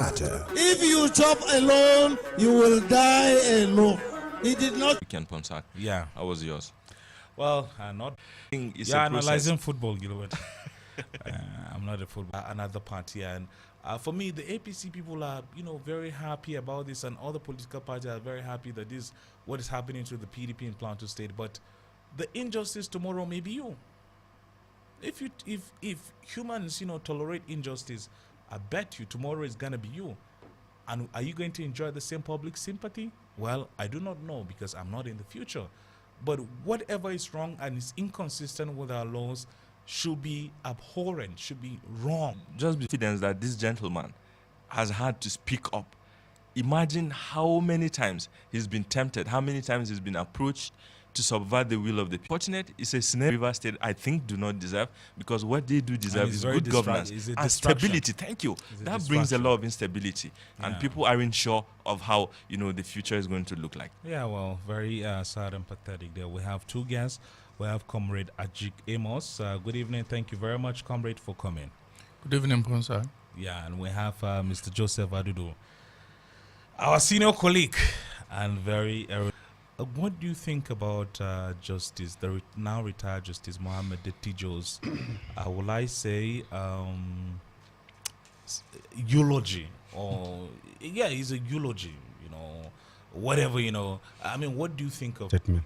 If you chop alone, you will die alone. He did not. Ken Ponsak. Yeah. How was yours? Well, not. It's You're a analyzing process. football, Gilbert. I'm not a football. Another party, and for me, the APC people are, very happy about this, and all the political parties are very happy that this what is happening to the PDP in Plateau State. But the injustice tomorrow may be you. If humans, tolerate injustice, I bet you tomorrow is gonna be you. And are you going to enjoy the same public sympathy? Well, I do not know because I'm not in the future. But whatever is wrong and is inconsistent with our laws should be abhorrent, should be wrong. Just be confident that this gentleman has had to speak up. Imagine how many times he's been tempted, how many times he's been approached to subvert the will of the people. Fortunate is a scenario River State I think do not deserve, because what they do deserve is good governance and stability. Thank you. That brings a lot of instability, and people aren't sure of how the future is going to look like. Yeah, well, very sad and pathetic there. We have two guests. We have Comrade Ajik Amos. Good evening. Thank you very much, Comrade, for coming. Good evening, Ponsah. Yeah, and we have Mr. Joseph Adudu, our senior colleague, and very. What do you think about Justice, the now retired Justice Mohammed Tijo's, will I say, eulogy? Or, yeah, it's a eulogy, whatever, I mean, what do you think of statement?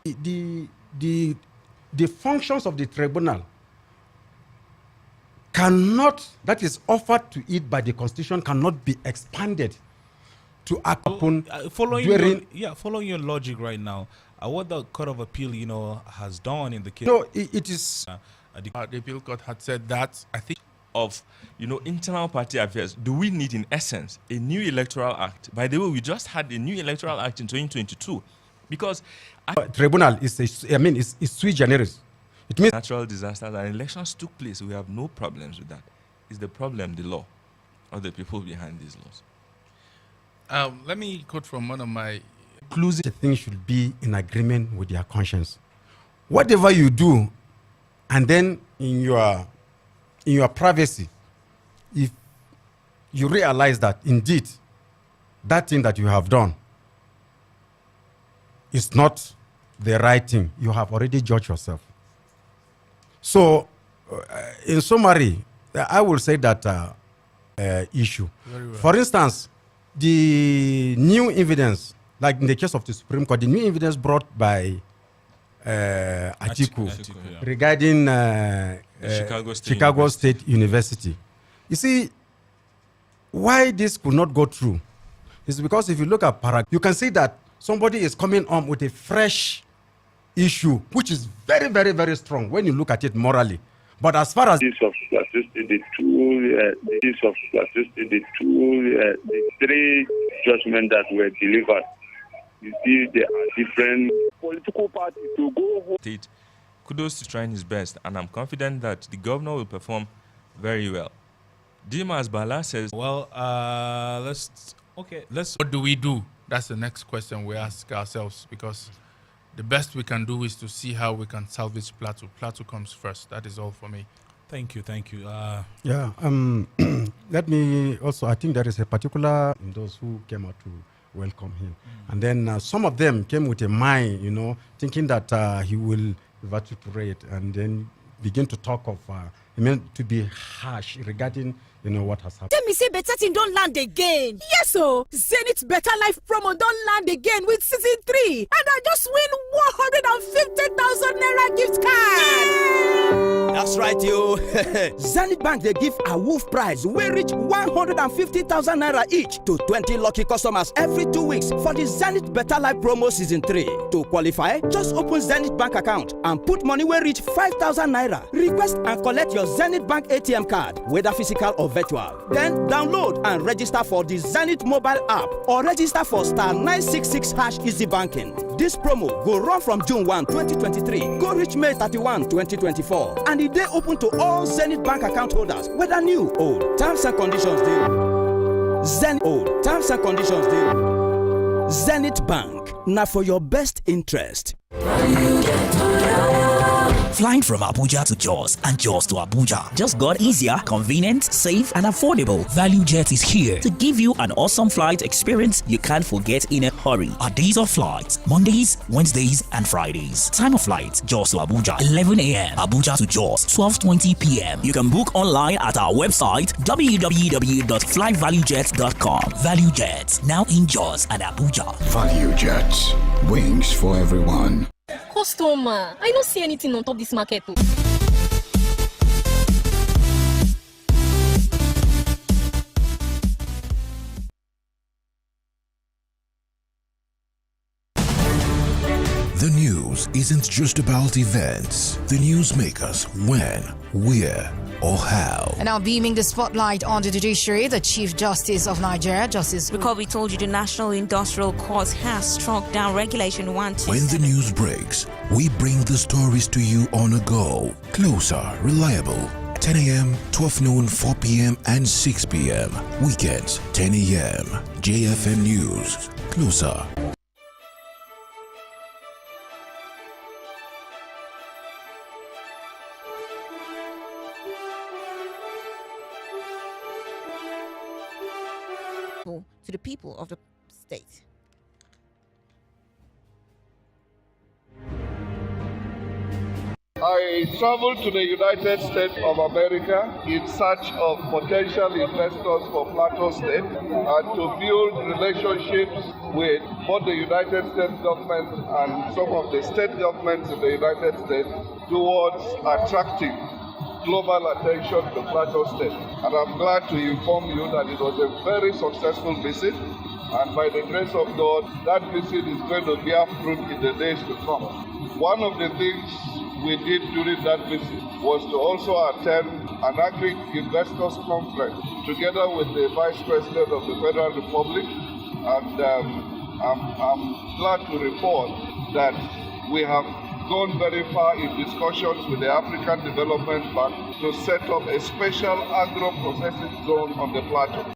The functions of the tribunal cannot, that is offered to it by the Constitution, cannot be expanded to act upon following your logic right now, what the Court of Appeal, has done in the case. No, it is. The appeal court had said that, I think, of internal party affairs. Do we need, in essence, a new electoral act? By the way, we just had a new electoral act in 2022, because tribunal is is sui generis. It means natural disasters and elections took place. We have no problems with that. Is the problem the law or the people behind these laws? let me quote from one of my inclusive things should be in agreement with their conscience. Whatever you do, and then in your privacy, if you realize that indeed that thing that you have done is not the right thing, you have already judged yourself. So, in summary, I will say that issue. Very well. For instance, the new evidence, like in the case of the Supreme Court, the new evidence brought by Atiku regarding Chicago State University. You see, why this could not go through is because if you look at you can see that somebody is coming on with a fresh issue, which is very, very, very strong when you look at it morally. But as far as the three judgments that were delivered, you see there are different political parties to go home. State, kudos to trying his best, and I'm confident that the governor will perform very well. Dimas Bala says, well, what do we do? That's the next question we ask ourselves, because the best we can do is to see how we can salvage Plateau. Plateau comes first. That is all for me. Thank you. Let me also, I think there is a particular in those who came out to welcome him. And then some of them came with a mind, thinking that he will vituperate and then begin to talk of, to be harsh regarding, what has happened. Tell me say better thing don't land again. Yes, so Zenith Better Life promo don't land again with season 3. And I just win 150,000 Naira gift card. That's right, yo. Zenith Bank, they give a wolf prize. We reach 150,000 Naira each to 20 lucky customers every 2 weeks for the Zenith Better Life promo season 3. To qualify, just open Zenith Bank account and put money where reach 5,000 Naira. Request and collect your Zenith Bank ATM card, whether physical or virtual. Then download and register for the Zenith mobile app or register for *966# easy banking. This promo go run from June 1, 2023, go reach May 31, 2024. And it dey open to all Zenith Bank account holders, whether new or old. Terms and conditions dey. Zenith old. Terms and conditions dey. Zenith Bank, now for your best interest. Flying from Abuja to Jos and Jos to Abuja just got easier, convenient, safe, and affordable. ValueJet is here to give you an awesome flight experience you can't forget in a hurry. Our days of flights: Mondays, Wednesdays, and Fridays. Time of flight: Jos to Abuja, 11 a.m. Abuja to Jos, 12:20 p.m. You can book online at our website, www.flyvaluejet.com. ValueJet, now in Jos and Abuja. ValueJet, wings for everyone. Customer, I don't see anything on top this market. The news isn't just about events. The news make us when, where, or how. And now beaming the spotlight on the judiciary, the Chief Justice of Nigeria, Justice... Recall we told you the National Industrial Court has struck down Regulation 127. When the news breaks, we bring the stories to you on a go. Closer, reliable. 10 a.m., 12 noon, 4 p.m., and 6 p.m. Weekends, 10 a.m. JFM News. Closer. To the people of the state. I traveled to the United States of America in search of potential investors for Plateau State and to build relationships with both the United States government and some of the state governments in the United States towards attracting global attention to Plateau State. And I'm glad to inform you that it was a very successful visit, and by the grace of God, that visit is going to bear fruit in the days to come. One of the things we did during that visit was to also attend an agri-investors conference together with the Vice President of the Federal Republic, and I'm glad to report that we have gone very far in discussions with the African Development Bank to set up a special agro-processing zone on the plateau.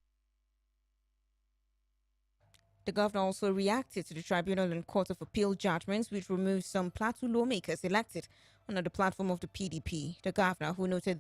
The governor also reacted to the Tribunal and Court of Appeal judgments which removed some plateau lawmakers elected under the platform of the PDP. The governor, who noted